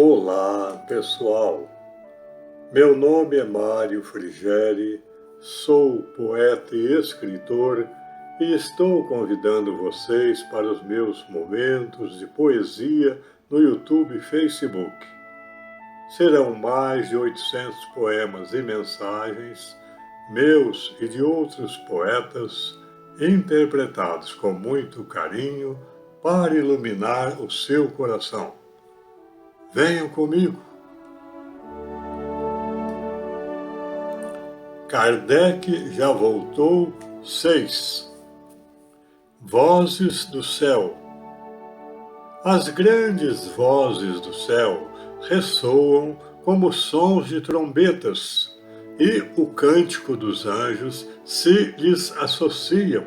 Olá, pessoal. Meu nome é Mário Frigeri, sou poeta e escritor e estou convidando vocês para os meus momentos de poesia no YouTube e Facebook. Serão mais de 800 poemas e mensagens, meus e de outros poetas, interpretados com muito carinho para iluminar o seu coração. Venham comigo. Kardec já voltou 6. Vozes do céu. As grandes vozes do céu ressoam como sons de trombetas, e o cântico dos anjos se lhes associam.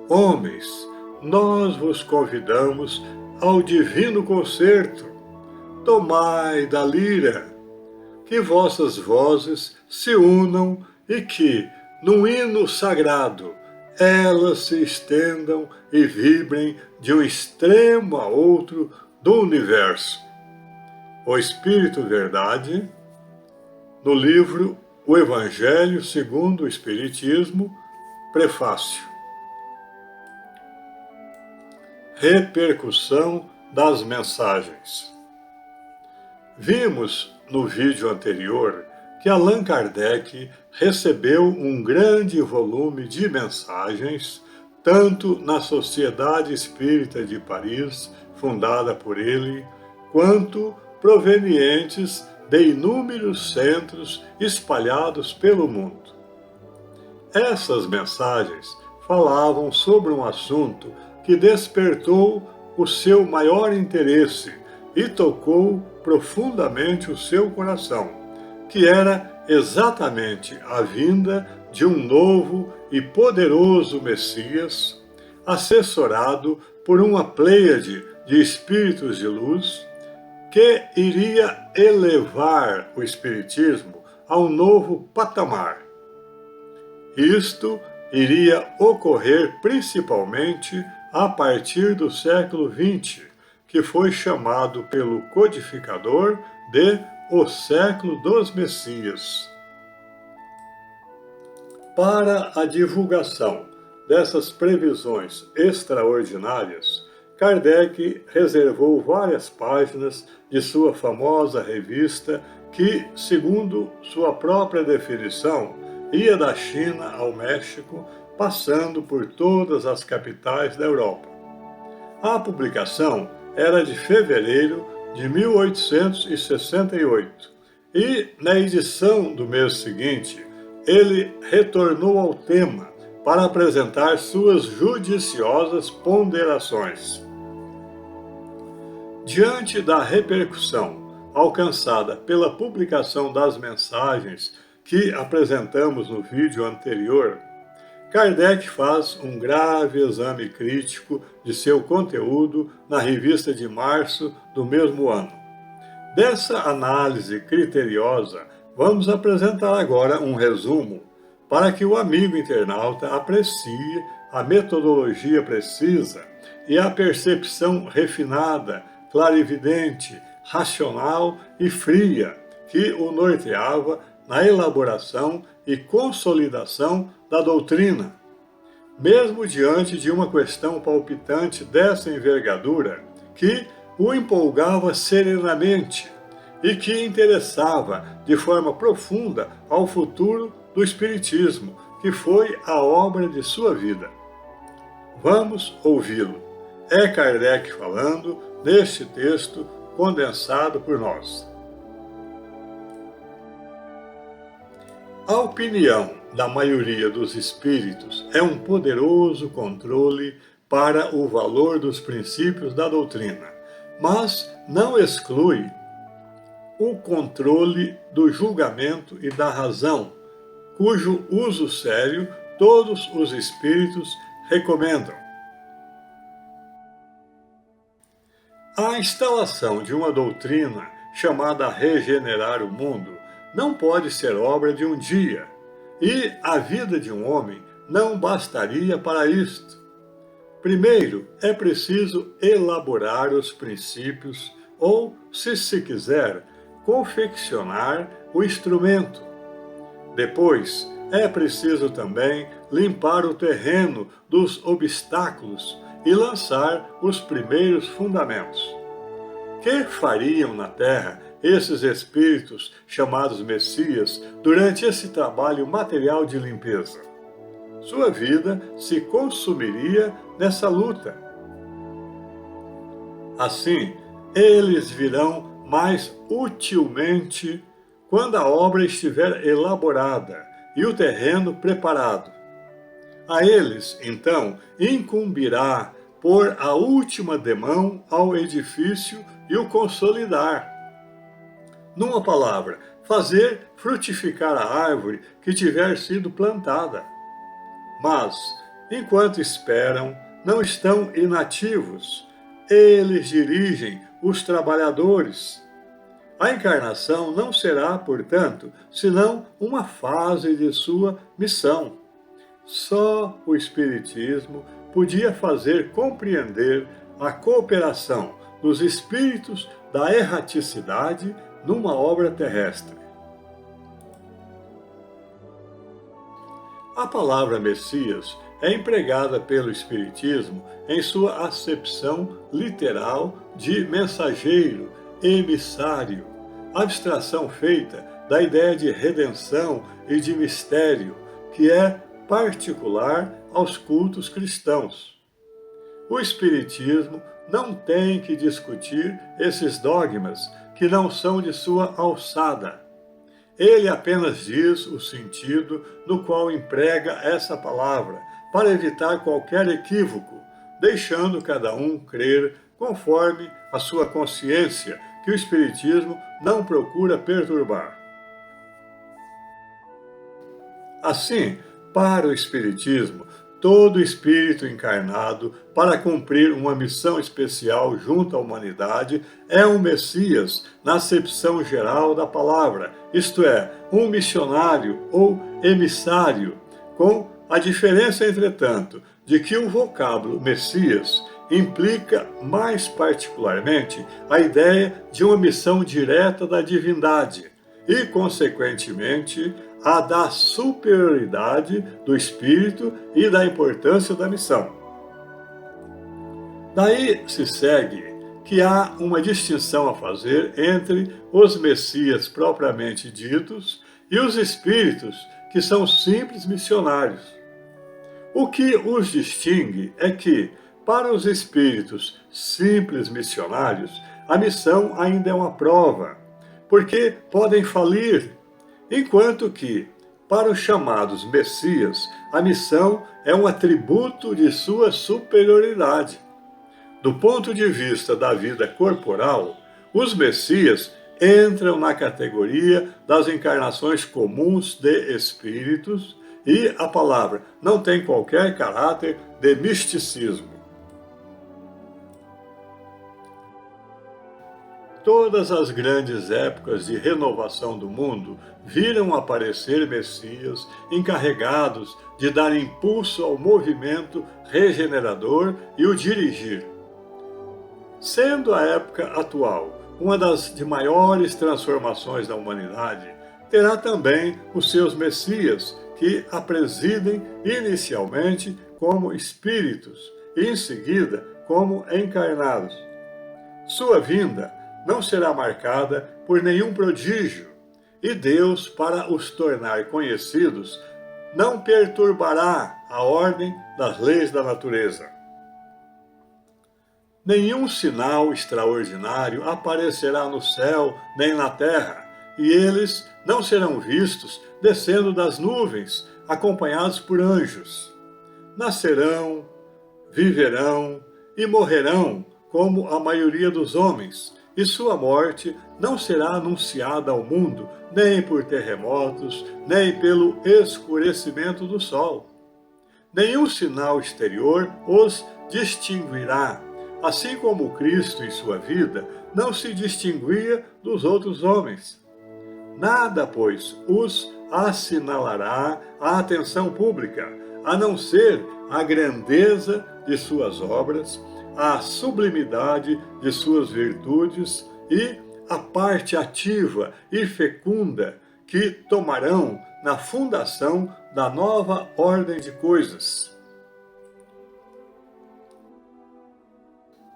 Homens, nós vos convidamos ao divino concerto. Tomai da lira, que vossas vozes se unam e que, num hino sagrado, elas se estendam e vibrem de um extremo a outro do universo. O Espírito Verdade, no livro O Evangelho segundo o Espiritismo, prefácio. Repercussão das mensagens. Vimos no vídeo anterior que Allan Kardec recebeu um grande volume de mensagens, tanto na Sociedade Espírita de Paris, fundada por ele, quanto provenientes de inúmeros centros espalhados pelo mundo. Essas mensagens falavam sobre um assunto que despertou o seu maior interesse e tocou profundamente o seu coração, que era exatamente a vinda de um novo e poderoso Messias, assessorado por uma pleiade de espíritos de luz, que iria elevar o Espiritismo a um novo patamar. Isto iria ocorrer principalmente a partir do século XX, que foi chamado pelo codificador de o século dos Messias. Para a divulgação dessas previsões extraordinárias, Kardec reservou várias páginas de sua famosa revista que, segundo sua própria definição, ia da China ao México, passando por todas as capitais da Europa. A publicação era de fevereiro de 1868, e na edição do mês seguinte, ele retornou ao tema para apresentar suas judiciosas ponderações. Diante da repercussão alcançada pela publicação das mensagens que apresentamos no vídeo anterior, Kardec faz um grave exame crítico de seu conteúdo na revista de março do mesmo ano. Dessa análise criteriosa, vamos apresentar agora um resumo para que o amigo internauta aprecie a metodologia precisa e a percepção refinada, clarividente, racional e fria que o norteava na elaboração e consolidação da doutrina. Mesmo diante de uma questão palpitante dessa envergadura, que o empolgava serenamente e que interessava de forma profunda ao futuro do Espiritismo, que foi a obra de sua vida. Vamos ouvi-lo. É Kardec falando neste texto condensado por nós. A opinião da maioria dos espíritos é um poderoso controle para o valor dos princípios da doutrina, mas não exclui o controle do julgamento e da razão, cujo uso sério todos os espíritos recomendam. A instalação de uma doutrina chamada regenerar o mundo não pode ser obra de um dia, e a vida de um homem não bastaria para isto. Primeiro, é preciso elaborar os princípios, ou, se quiser, confeccionar o instrumento. Depois, é preciso também limpar o terreno dos obstáculos e lançar os primeiros fundamentos. Que fariam na terra esses espíritos chamados Messias durante esse trabalho material de limpeza? Sua vida se consumiria nessa luta. Assim, eles virão mais utilmente quando a obra estiver elaborada e o terreno preparado. A eles, então, incumbirá pôr a última demão ao edifício e o consolidar. Numa palavra, fazer frutificar a árvore que tiver sido plantada. Mas, enquanto esperam, não estão inativos. Eles dirigem os trabalhadores. A encarnação não será, portanto, senão uma fase de sua missão. Só o Espiritismo podia fazer compreender a cooperação dos espíritos da erraticidade numa obra terrestre. A palavra Messias é empregada pelo Espiritismo em sua acepção literal de mensageiro, emissário, abstração feita da ideia de redenção e de mistério, que é particular aos cultos cristãos. O Espiritismo não tem que discutir esses dogmas que não são de sua alçada. Ele apenas diz o sentido no qual emprega essa palavra, para evitar qualquer equívoco, deixando cada um crer conforme a sua consciência, que o Espiritismo não procura perturbar. Assim, para o Espiritismo, todo espírito encarnado para cumprir uma missão especial junto à humanidade é um Messias na acepção geral da palavra, isto é, um missionário ou emissário, com a diferença, entretanto, de que o vocábulo Messias implica mais particularmente a ideia de uma missão direta da divindade e, consequentemente, a da superioridade do espírito e da importância da missão. Daí se segue que há uma distinção a fazer entre os Messias propriamente ditos e os espíritos que são simples missionários. O que os distingue é que, para os espíritos simples missionários, a missão ainda é uma prova, porque podem falir, enquanto que, para os chamados Messias, a missão é um atributo de sua superioridade. Do ponto de vista da vida corporal, os Messias entram na categoria das encarnações comuns de espíritos e a palavra não tem qualquer caráter de misticismo. Todas as grandes épocas de renovação do mundo viram aparecer Messias encarregados de dar impulso ao movimento regenerador e o dirigir. Sendo a época atual uma das de maiores transformações da humanidade, terá também os seus Messias, que a presidem inicialmente como espíritos e em seguida como encarnados. Sua vinda não será marcada por nenhum prodígio, e Deus, para os tornar conhecidos, não perturbará a ordem das leis da natureza. Nenhum sinal extraordinário aparecerá no céu nem na terra, e eles não serão vistos descendo das nuvens, acompanhados por anjos. Nascerão, viverão e morrerão como a maioria dos homens, e sua morte não será anunciada ao mundo nem por terremotos, nem pelo escurecimento do sol. Nenhum sinal exterior os distinguirá, assim como Cristo em sua vida não se distinguia dos outros homens. Nada, pois, os assinalará à atenção pública, a não ser a grandeza de suas obras, a sublimidade de suas virtudes e a parte ativa e fecunda que tomarão na fundação da nova ordem de coisas.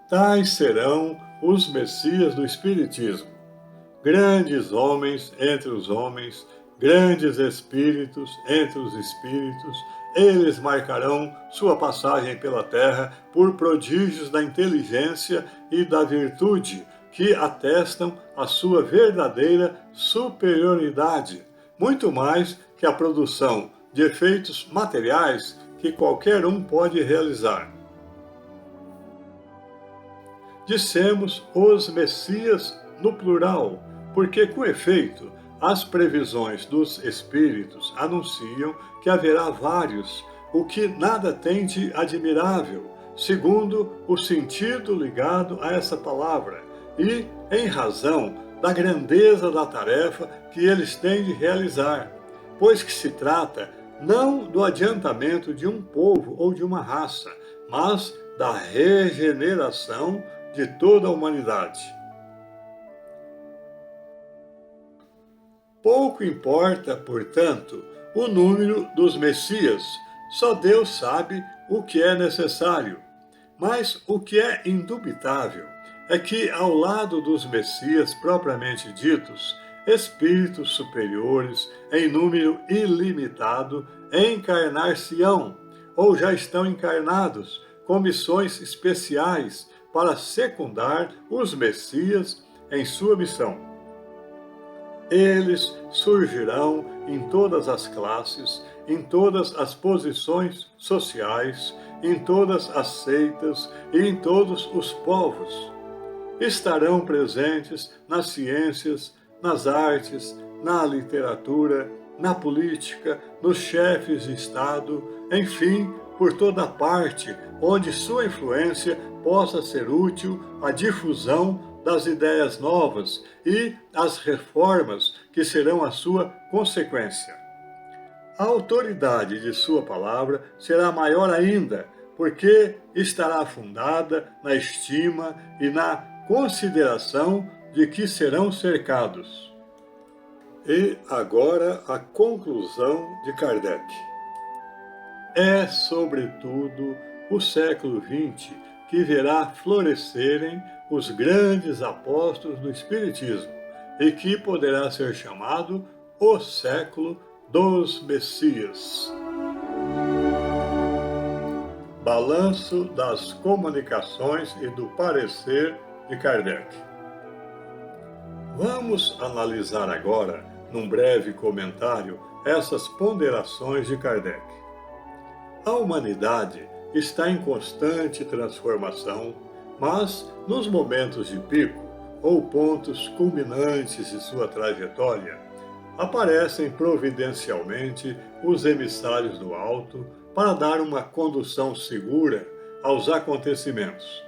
Tais serão os Messias do Espiritismo, grandes homens entre os homens, grandes espíritos entre os espíritos. Eles marcarão sua passagem pela terra por prodígios da inteligência e da virtude que atestam a sua verdadeira superioridade, muito mais que a produção de efeitos materiais que qualquer um pode realizar. Dissemos os Messias no plural, porque, com efeito, as previsões dos Espíritos anunciam que haverá vários, o que nada tem de admirável, segundo o sentido ligado a essa palavra, e em razão da grandeza da tarefa que eles têm de realizar, pois que se trata não do adiantamento de um povo ou de uma raça, mas da regeneração de toda a humanidade. Pouco importa, portanto, o número dos Messias, só Deus sabe o que é necessário. Mas o que é indubitável é que, ao lado dos Messias propriamente ditos, espíritos superiores, em número ilimitado, encarnar-se-ão, ou já estão encarnados, com missões especiais para secundar os Messias em sua missão. Eles surgirão em todas as classes, em todas as posições sociais, em todas as seitas e em todos os povos. Estarão presentes nas ciências, nas artes, na literatura, na política, nos chefes de Estado, enfim, por toda parte onde sua influência possa ser útil à difusão das ideias novas e às reformas que serão a sua consequência. A autoridade de sua palavra será maior ainda, porque estará fundada na estima e na consideração de que serão cercados. E agora a conclusão de Kardec. É, sobretudo, o século XX que verá florescerem os grandes apóstolos do Espiritismo e que poderá ser chamado o século dos Messias. Balanço das comunicações e do parecer de Kardec. Vamos analisar agora, num breve comentário, essas ponderações de Kardec. A humanidade está em constante transformação, mas nos momentos de pico ou pontos culminantes de sua trajetória, aparecem providencialmente os emissários do alto para dar uma condução segura aos acontecimentos.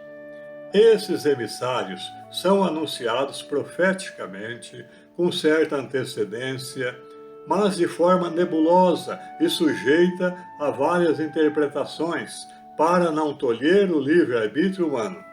Esses emissários são anunciados profeticamente, com certa antecedência, mas de forma nebulosa e sujeita a várias interpretações, para não tolher o livre-arbítrio humano.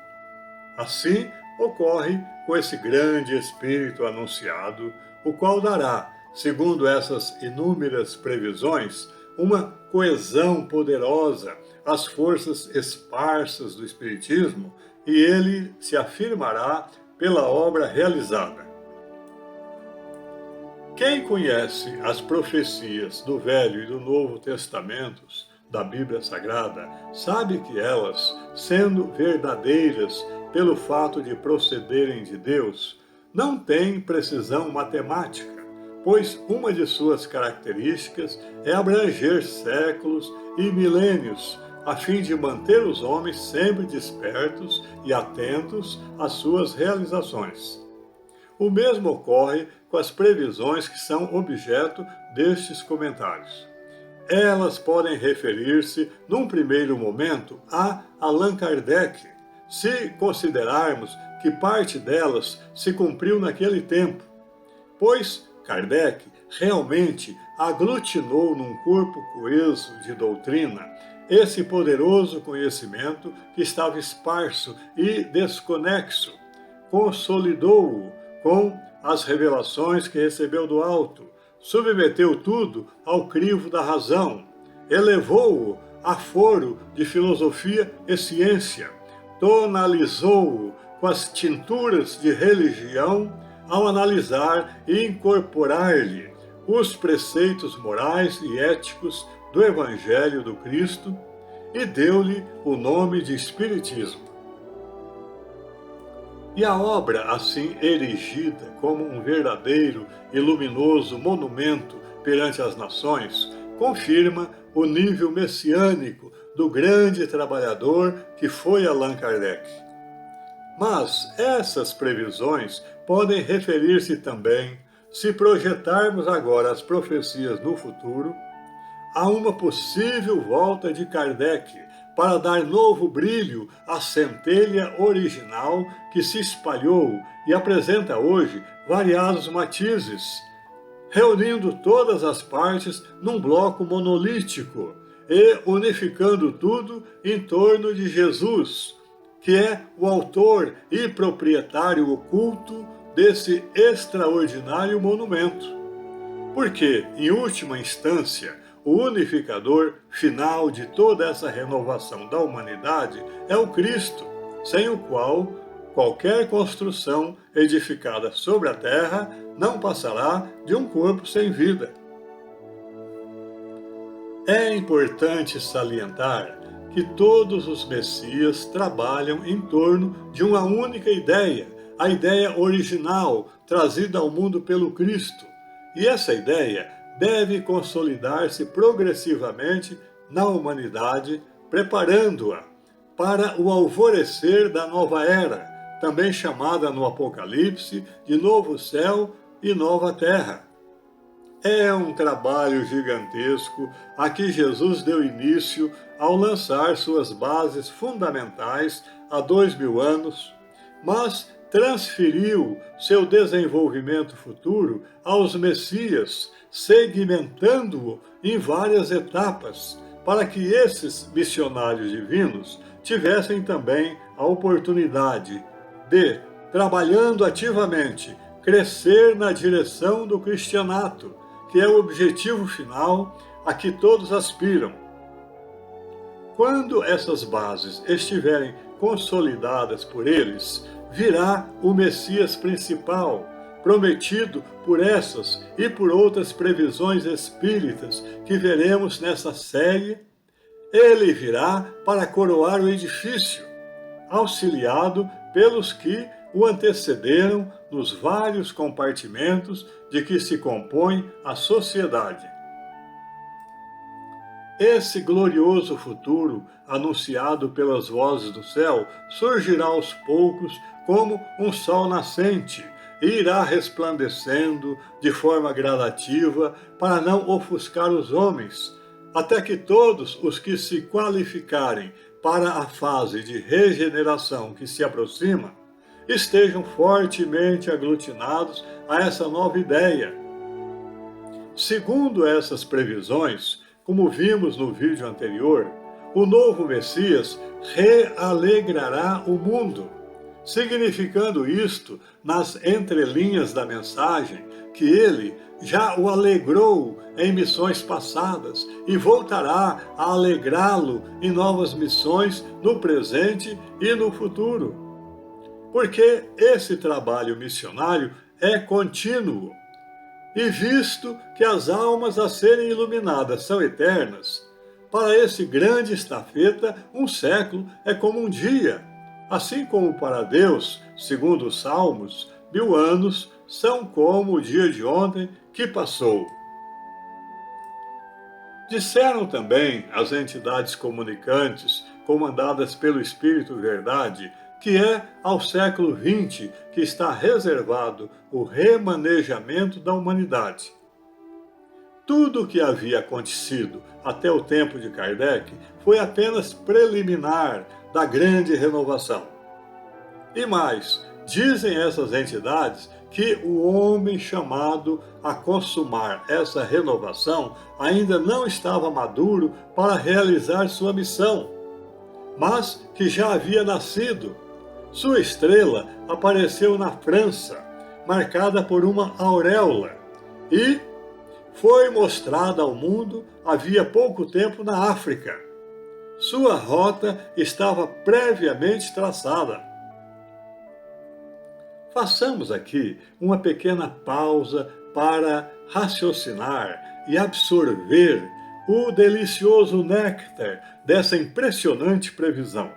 Assim ocorre com esse grande Espírito anunciado, o qual dará, segundo essas inúmeras previsões, uma coesão poderosa às forças esparsas do Espiritismo, e ele se afirmará pela obra realizada. Quem conhece as profecias do Velho e do Novo Testamentos da Bíblia Sagrada sabe que elas, sendo verdadeiras pelo fato de procederem de Deus, não têm precisão matemática, pois uma de suas características é abranger séculos e milênios, a fim de manter os homens sempre despertos e atentos às suas realizações. O mesmo ocorre com as previsões que são objeto destes comentários. Elas podem referir-se, num primeiro momento, a Allan Kardec, se considerarmos que parte delas se cumpriu naquele tempo, pois Kardec realmente aglutinou num corpo coeso de doutrina esse poderoso conhecimento que estava esparso e desconexo, consolidou-o com as revelações que recebeu do alto, submeteu tudo ao crivo da razão, elevou-o a foro de filosofia e ciência, tonalizou-o com as tinturas de religião ao analisar e incorporar-lhe os preceitos morais e éticos do Evangelho do Cristo e deu-lhe o nome de Espiritismo. E a obra, assim erigida como um verdadeiro e luminoso monumento perante as nações, confirma o nível messiânico do grande trabalhador que foi Allan Kardec. Mas essas previsões podem referir-se também, se projetarmos agora as profecias no futuro, a uma possível volta de Kardec para dar novo brilho à centelha original que se espalhou e apresenta hoje variados matizes, reunindo todas as partes num bloco monolítico e unificando tudo em torno de Jesus, que é o autor e proprietário oculto desse extraordinário monumento. Porque, em última instância, o unificador final de toda essa renovação da humanidade é o Cristo, sem o qual qualquer construção edificada sobre a terra não passará de um corpo sem vida. É importante salientar que todos os Messias trabalham em torno de uma única ideia, a ideia original trazida ao mundo pelo Cristo. E essa ideia deve consolidar-se progressivamente na humanidade, preparando-a para o alvorecer da nova era, também chamada no Apocalipse de novo céu e nova terra. É um trabalho gigantesco a que Jesus deu início ao lançar suas bases fundamentais há 2000 anos, mas transferiu seu desenvolvimento futuro aos Messias, segmentando-o em várias etapas, para que esses missionários divinos tivessem também a oportunidade de, trabalhando ativamente, crescer na direção do cristianato, que é o objetivo final a que todos aspiram. Quando essas bases estiverem consolidadas por eles, virá o Messias principal, prometido por essas e por outras previsões espíritas que veremos nessa série. Ele virá para coroar o edifício, auxiliado pelos que o antecederam nos vários compartimentos de que se compõe a sociedade. Esse glorioso futuro, anunciado pelas vozes do céu, surgirá aos poucos como um sol nascente e irá resplandecendo de forma gradativa para não ofuscar os homens, até que todos os que se qualificarem para a fase de regeneração que se aproxima estejam fortemente aglutinados a essa nova ideia. Segundo essas previsões, como vimos no vídeo anterior, o novo Messias realegrará o mundo, significando isto, nas entrelinhas da mensagem, que ele já o alegrou em missões passadas e voltará a alegrá-lo em novas missões no presente e no futuro. Porque esse trabalho missionário é contínuo. E visto que as almas a serem iluminadas são eternas, para esse grande estafeta, um século é como um dia, assim como para Deus, segundo os Salmos, 1000 anos são como o dia de ontem que passou. Disseram também as entidades comunicantes, comandadas pelo Espírito Verdade, que é ao século XX que está reservado o remanejamento da humanidade. Tudo o que havia acontecido até o tempo de Kardec foi apenas preliminar da grande renovação. E mais, dizem essas entidades que o homem chamado a consumar essa renovação ainda não estava maduro para realizar sua missão, mas que já havia nascido, Sua estrela apareceu na França, marcada por uma auréola, e foi mostrada ao mundo havia pouco tempo na África. Sua rota estava previamente traçada. Façamos aqui uma pequena pausa para raciocinar e absorver o delicioso néctar dessa impressionante previsão.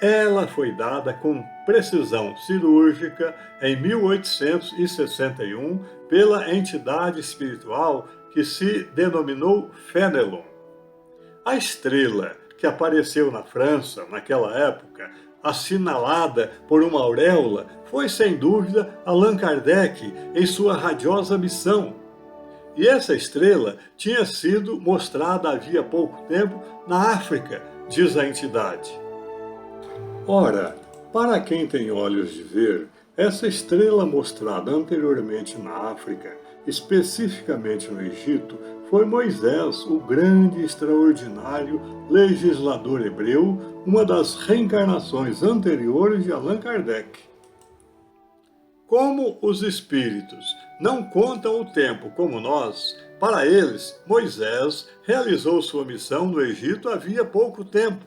Ela foi dada com precisão cirúrgica em 1861 pela entidade espiritual que se denominou Fénelon. A estrela que apareceu na França naquela época, assinalada por uma auréola, foi sem dúvida Allan Kardec em sua radiosa missão. E essa estrela tinha sido mostrada havia pouco tempo na África, diz a entidade. Ora, para quem tem olhos de ver, essa estrela mostrada anteriormente na África, especificamente no Egito, foi Moisés, o grande e extraordinário legislador hebreu, uma das reencarnações anteriores de Allan Kardec. Como os espíritos não contam o tempo como nós, para eles, Moisés realizou sua missão no Egito havia pouco tempo,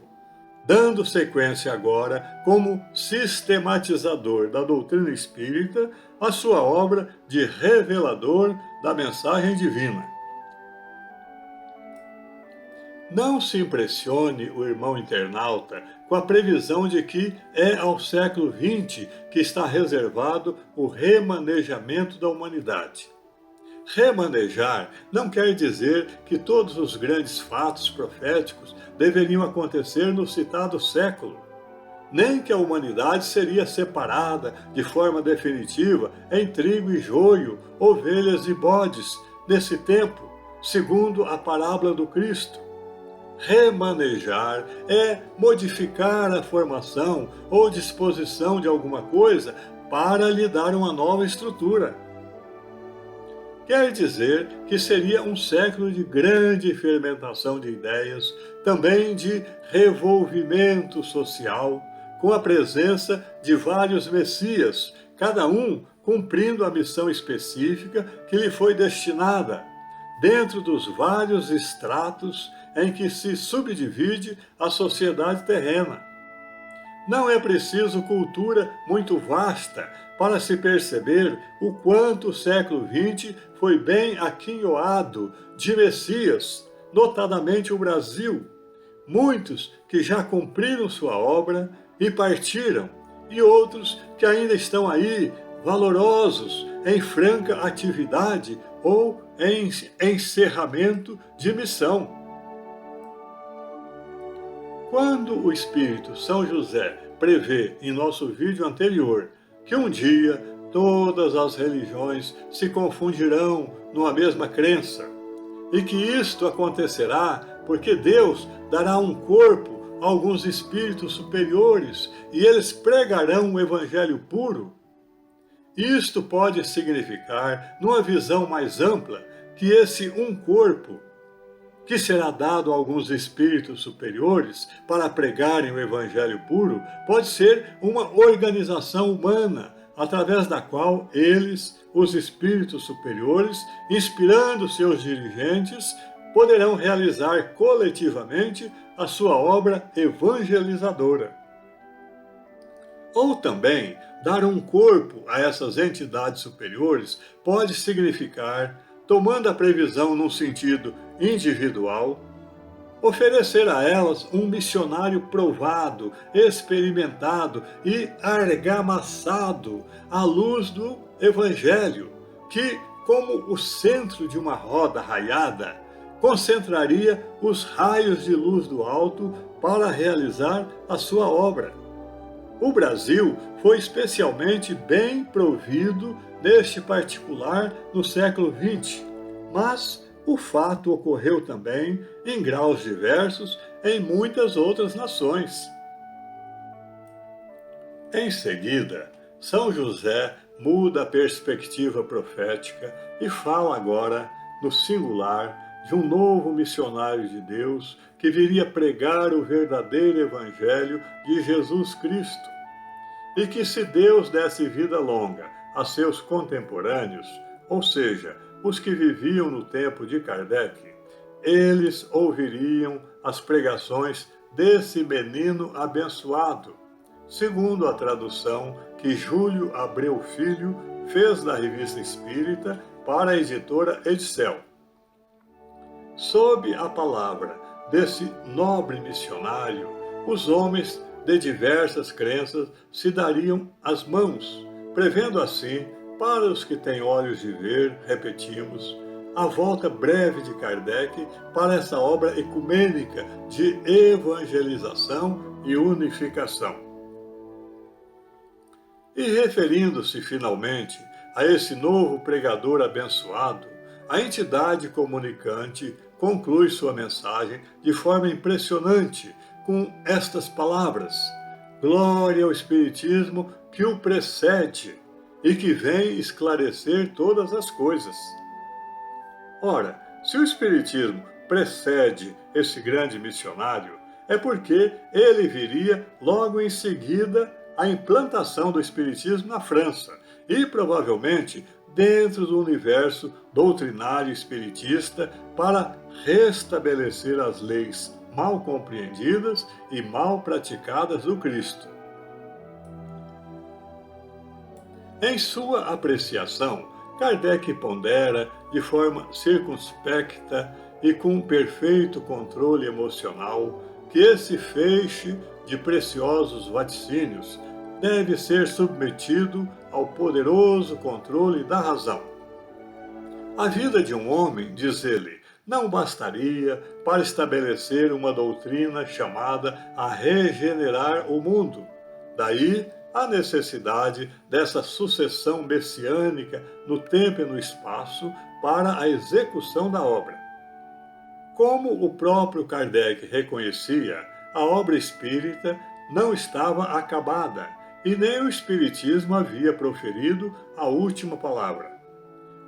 dando sequência agora, como sistematizador da doutrina espírita, à sua obra de revelador da mensagem divina. Não se impressione o irmão internauta com a previsão de que é ao século XX que está reservado o remanejamento da humanidade. Remanejar não quer dizer que todos os grandes fatos proféticos deveriam acontecer no citado século, nem que a humanidade seria separada de forma definitiva em trigo e joio, ovelhas e bodes, nesse tempo, segundo a parábola do Cristo. Remanejar é modificar a formação ou disposição de alguma coisa para lhe dar uma nova estrutura. Quer dizer que seria um século de grande fermentação de ideias, também de revolvimento social, com a presença de vários messias, cada um cumprindo a missão específica que lhe foi destinada, dentro dos vários estratos em que se subdivide a sociedade terrena. Não é preciso cultura muito vasta para se perceber o quanto o século XX foi bem aquinhoado de messias, notadamente o Brasil. Muitos que já cumpriram sua obra e partiram, e outros que ainda estão aí, valorosos, em franca atividade ou em encerramento de missão. Quando o Espírito São José prevê em nosso vídeo anterior que um dia todas as religiões se confundirão numa mesma crença, e que isto acontecerá porque Deus dará um corpo a alguns espíritos superiores e eles pregarão o evangelho puro, isto pode significar, numa visão mais ampla, que esse um corpo que será dado a alguns espíritos superiores para pregarem o evangelho puro, pode ser uma organização humana, através da qual eles, os espíritos superiores, inspirando seus dirigentes, poderão realizar coletivamente a sua obra evangelizadora. Ou também, dar um corpo a essas entidades superiores pode significar, tomando a previsão num sentido individual, oferecer a elas um missionário provado, experimentado e argamassado à luz do Evangelho, que, como o centro de uma roda raiada, concentraria os raios de luz do alto para realizar a sua obra. O Brasil foi especialmente bem provido neste particular no século XX, mas o fato ocorreu também, em graus diversos, em muitas outras nações. Em seguida, São José muda a perspectiva profética e fala agora, no singular, de um novo missionário de Deus que viria pregar o verdadeiro Evangelho de Jesus Cristo. e que se Deus desse vida longa a seus contemporâneos, ou seja, os que viviam no tempo de Kardec, eles ouviriam as pregações desse menino abençoado, segundo a tradução que Júlio Abreu Filho fez da Revista Espírita para a editora Edicel. Sob a palavra desse nobre missionário, os homens de diversas crenças se dariam as mãos, prevendo assim, para os que têm olhos de ver, repetimos, a volta breve de Kardec para essa obra ecumênica de evangelização e unificação. E referindo-se finalmente a esse novo pregador abençoado, a entidade comunicante conclui sua mensagem de forma impressionante com estas palavras: glória ao Espiritismo que o precede e que vem esclarecer todas as coisas. Ora, se o Espiritismo precede esse grande missionário, é porque ele viria logo em seguida à implantação do Espiritismo na França e provavelmente dentro do universo doutrinário espiritista para restabelecer as leis mal compreendidas e mal praticadas do Cristo. Em sua apreciação, Kardec pondera de forma circunspecta e com perfeito controle emocional que esse feixe de preciosos vaticínios deve ser submetido ao poderoso controle da razão. A vida de um homem, diz ele, não bastaria para estabelecer uma doutrina chamada a regenerar o mundo. Daí a necessidade dessa sucessão messiânica no tempo e no espaço para a execução da obra. Como o próprio Kardec reconhecia, a obra espírita não estava acabada e nem o Espiritismo havia proferido a última palavra.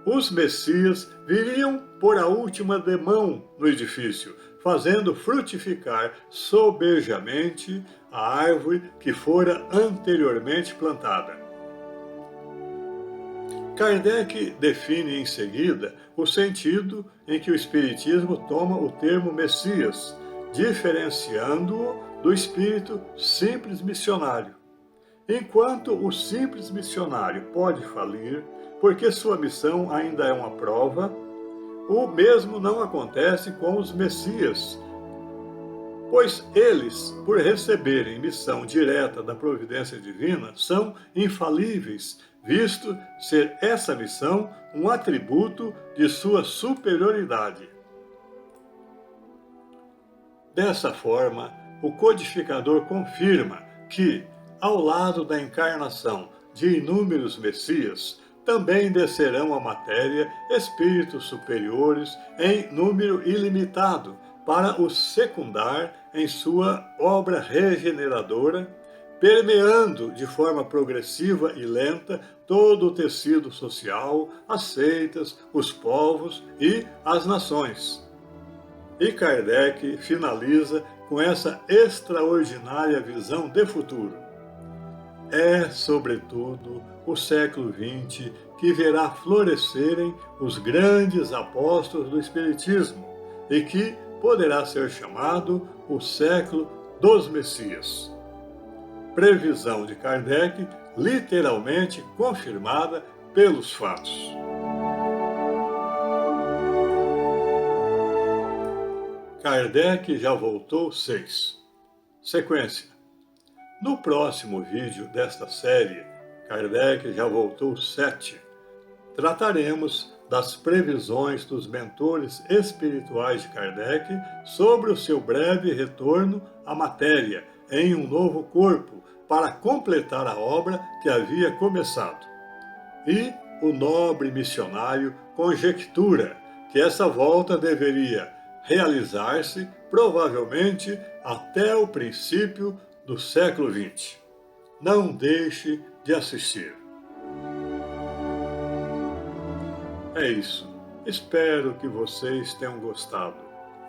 Os Messias viriam pôr a última demão no edifício, fazendo frutificar sobejamente a árvore que fora anteriormente plantada. Kardec define em seguida o sentido em que o Espiritismo toma o termo Messias, diferenciando-o do espírito simples missionário. Enquanto o simples missionário pode falir, porque sua missão ainda é uma prova, o mesmo não acontece com os Messias, pois eles, por receberem missão direta da providência divina, são infalíveis, visto ser essa missão um atributo de sua superioridade. Dessa forma, o codificador confirma que, ao lado da encarnação de inúmeros Messias, também descerão à matéria espíritos superiores em número ilimitado para os secundar em sua obra regeneradora, permeando de forma progressiva e lenta todo o tecido social, as seitas, os povos e as nações. E Kardec finaliza com essa extraordinária visão de futuro. É, sobretudo, o século XX que verá florescerem os grandes apóstolos do Espiritismo e que poderá ser chamado o século dos Messias. Previsão de Kardec, literalmente confirmada pelos fatos. Kardec já voltou 6. Sequência. No próximo vídeo desta série, Kardec já voltou 7. Trataremos das previsões dos mentores espirituais de Kardec sobre o seu breve retorno à matéria em um novo corpo para completar a obra que havia começado. E o nobre missionário conjectura que essa volta deveria realizar-se provavelmente até o princípio do século XX. Não deixe de assistir. É isso. Espero que vocês tenham gostado.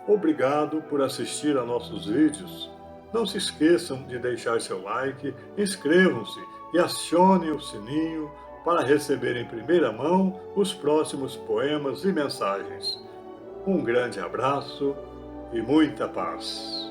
Obrigado por assistir a nossos vídeos. Não se esqueçam de deixar seu like, inscrevam-se e acionem o sininho para receber em primeira mão os próximos poemas e mensagens. Um grande abraço e muita paz.